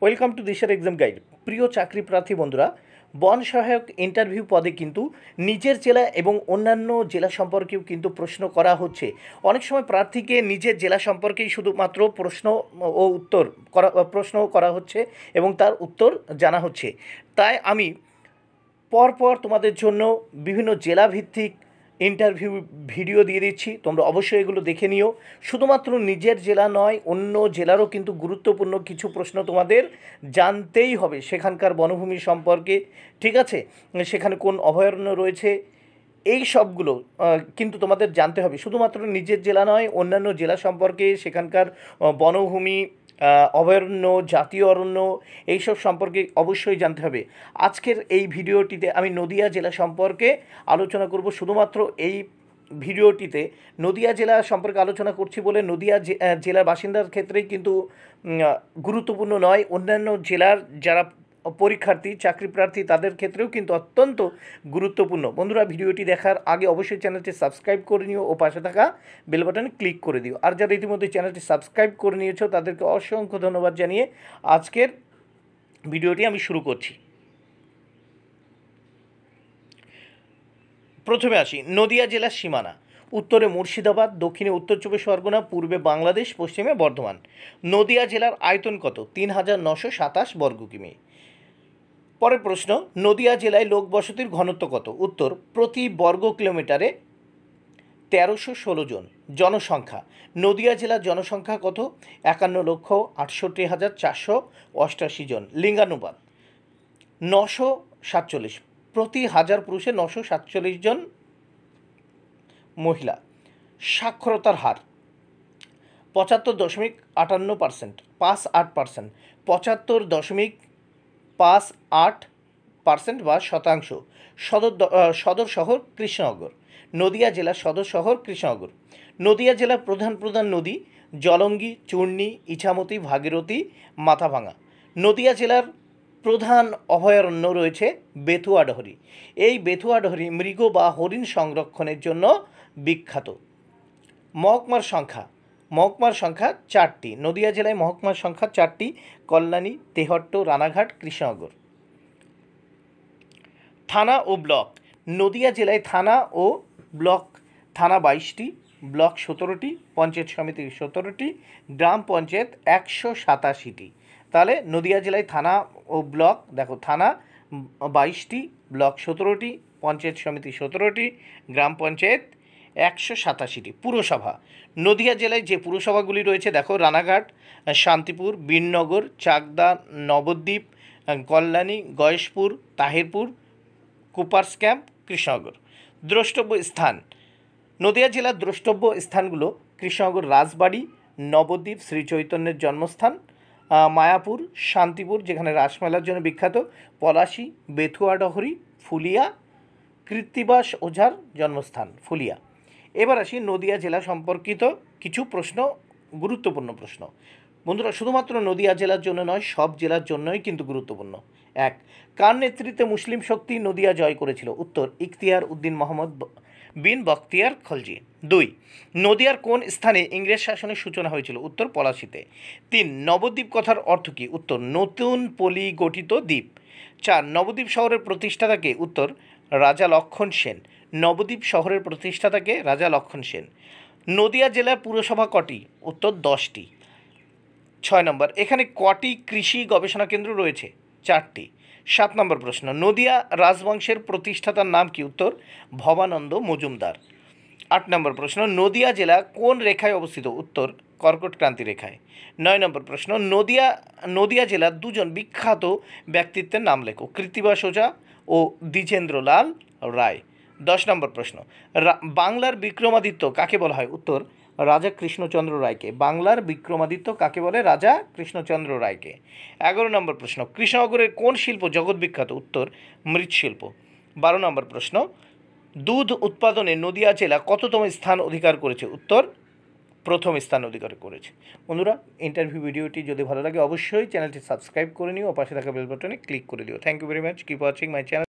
Welcome to দিশার exam guide. প্রিয় চাকরি প্রার্থী বন্ধুরা, বন সহায়ক ইন্টারভিউ পদে কিন্তু নিজের জেলা এবং অন্যান্য জেলা সম্পর্কেও কিন্তু প্রশ্ন করা হচ্ছে। অনেক সময় প্রার্থীকে নিজের জেলা সম্পর্কেই শুধুমাত্র প্রশ্ন করা হচ্ছে এবং তার উত্তর জানা হচ্ছে। তাই আমি পরপর তোমাদের জন্য বিভিন্ন জেলাভিত্তিক ইন্টারভিউ ভিডিও দিয়ে দিচ্ছি, তোমরা অবশ্যই এগুলো দেখে নিও। শুধুমাত্র নিজের জেলা নয়, অন্য জেলারও কিন্তু গুরুত্বপূর্ণ কিছু প্রশ্ন তোমাদের জানতেই হবে সেখানকার বনভূমি সম্পর্কে, ঠিক আছে, সেখানে কোন অভয়ারণ্য রয়েছে, এই সবগুলো কিন্তু তোমাদের জানতে হবে। শুধুমাত্র নিজের জেলা নয়, অন্যান্য জেলা সম্পর্কে, সেখানকার বনভূমি, অভয়ারণ্য, জাতীয় অরণ্য, এইসব সম্পর্কে অবশ্যই জানতে হবে। আজকের এই ভিডিওটিতে আমি নদিয়া জেলা সম্পর্কে আলোচনা করব। শুধুমাত্র এই ভিডিওটিতে নদিয়া জেলা সম্পর্কে আলোচনা করছি বলে নদিয়া জেলার বাসিন্দার ক্ষেত্রেই কিন্তু গুরুত্বপূর্ণ নয়, অন্যান্য জেলার যারা পরীক্ষার্থী, চাকরি প্রার্থী, তাদের ক্ষেত্রেও কিন্তু অত্যন্ত গুরুত্বপূর্ণ। বন্ধুরা, ভিডিওটি দেখার আগে অবশ্যই চ্যানেলটি সাবস্ক্রাইব করে নিও ও পাশে থাকা বেল বাটনে ক্লিক করে দিও। আর যারা ইতিমধ্যে চ্যানেলটি সাবস্ক্রাইব করে নিয়েছো তাদেরকে অসংখ্য ধন্যবাদ জানিয়ে আজকের ভিডিওটি আমি শুরু করছি। প্রথমে আসি নদিয়া জেলার সীমানা। উত্তরে মুর্শিদাবাদ, দক্ষিণে উত্তর চব্বিশ পরগনা, পূর্বে বাংলাদেশ, পশ্চিমে বর্ধমান। নদিয়া জেলার আয়তন কত? ৩,৯২৭ বর্গ কিমি। পরের প্রশ্ন, নদিয়া জেলায় লোকবসতির ঘনত্ব কত? উত্তর, প্রতি বর্গ কিলোমিটারে ১৩১৬ জন। জনসংখ্যা, নদিয়া জেলার জনসংখ্যা কত? ৫১,৬৮,৪৮৮ জন। লিঙ্গানুপাত ৯৪৭, প্রতি হাজার পুরুষে ৯৪৭ জন মহিলা। সাক্ষরতার হার ৭৫.৫৮%, ৫৮%, ৭৫.৫৮% বা শতাংশ। সদর শহর কৃষ্ণনগর। নদিয়া জেলার সদর শহর কৃষ্ণনগর। নদিয়া জেলার প্রধান নদী জলঙ্গি, চূর্ণী, ইছামতি, ভাগীরথী, মাথাভাঙা। নদিয়া জেলার প্রধান অভয়ারণ্য রয়েছে বেথুয়াডহরি। এই বেথুয়াডহরি মৃগ বা হরিণ সংরক্ষণের জন্য বিখ্যাত। মহকুমার সংখ্যা ৪টি। নদিয়া জেলায় মহকুমার সংখ্যা ৪টি: কল্যাণী, তেহট্ট, রানাঘাট, কৃষ্ণনগর। থানা ও ব্লক, নদিয়া জেলায় থানা ও ব্লক, থানা 22টি, ব্লক 17টি, পঞ্চায়েত সমিতি 17টি, গ্রাম পঞ্চায়েত 187টি। তাহলে নদিয়া জেলায় থানা ও ব্লক, দেখো, থানা 22টি, ব্লক 17টি, পঞ্চায়েত সমিতি 17টি, গ্রাম পঞ্চায়েত 187টি। পুরসভা, নদিয়া জেলায় যে পুরসভাগুলি রয়েছে দেখো: রানাঘাট, শান্তিপুর, বীরনগর, চাকদা, নবদ্বীপ, কল্যাণী, গয়েশপুর, তাহিরপুর, কুপার্স ক্যাম্প, কৃষ্ণনগর। দ্রষ্টব্য স্থান, নদিয়া জেলার দ্রষ্টব্য স্থানগুলো: কৃষ্ণনগর রাজবাড়ি, নবদ্বীপ শ্রীচৈতন্যের জন্মস্থান, মায়াপুর, শান্তিপুর যেখানে রাসমেলার জন্য বিখ্যাত, পলাশী, বেথুয়াডহরি, ফুলিয়া, কৃত্তিবাস ওঝার জন্মস্থান ফুলিয়া। এবার আসি নদিয়া জেলা সম্পর্কিত কিছু প্রশ্ন, গুরুত্বপূর্ণ প্রশ্ন। বন্ধুরা, শুধুমাত্র নদিয়া জেলার জন্য নয়, সব জেলার জন্যই কিন্তু গুরুত্বপূর্ণ। ১. কার নেতৃত্বে মুসলিম শক্তি নদিয়া জয় করেছিল? উত্তর, ইখতিয়ার উদ্দিন মোহাম্মদ বিন বখতিয়ার খলজি। 2. নদিয়ার কোন স্থানে ইংরেজ শাসনের সূচনা হয়েছিল? উত্তর, পলাশীতে। 3. নবদ্বীপ কথার অর্থ কী? উত্তর, নতুন পলি গঠিত দ্বীপ। 4. নবদ্বীপ শহরের প্রতিষ্ঠাতাকে? উত্তর, রাজা লক্ষণ সেন। নবদ্বীপ শহরের প্রতিষ্ঠাতাকে? রাজা লক্ষণ সেন। নদিয়া জেলার পুরসভা কটি? উত্তর, 10টি। 6 নম্বর, এখানে কটি কৃষি গবেষণা কেন্দ্র রয়েছে? 4টি। 7 নম্বর প্রশ্ন, নদিয়া রাজবংশের প্রতিষ্ঠাতার নাম কি? উত্তর, ভবানন্দ মজুমদার। 8 নম্বর প্রশ্ন, নদিয়া জেলা কোন রেখায় অবস্থিত? উত্তর, কর্কট ক্রান্তি রেখায়। 9 নম্বর প্রশ্ন, নদিয়া জেলার দুজন বিখ্যাত ব্যক্তিত্বের নাম লেখো: কৃত্তিবাস ওঝা ও দ্বিজেন্দ্রলাল রায়। 10 নম্বর প্রশ্ন, বাংলার বিক্রমাদিত্য কাকে বলা হয়? উত্তর, রাজা কৃষ্ণচন্দ্র রায়কে। বাংলার বিক্রমাদিত্য কাকে বলে? রাজা কৃষ্ণচন্দ্র রায়কে। 11 নম্বর প্রশ্ন, কৃষ্ণনগরের কোন শিল্প জগৎ বিখ্যাত? উত্তর, মৃৎশিল্প। 12 নম্বর প্রশ্ন, দুধ উৎপাদনে নদিয়া জেলা কততম স্থান অধিকার করেছে? উত্তর, প্রথম স্থান অধিকার করেছে। বন্ধুরা, ইন্টারভিউ ভিডিওটি যদি ভালো লাগে অবশ্যই চ্যানেলটি সাবস্ক্রাইব করে নিও ও পাশে থাকা বেল বাটনে ক্লিক করে দিও। Thank you very much. Keep watching my channel.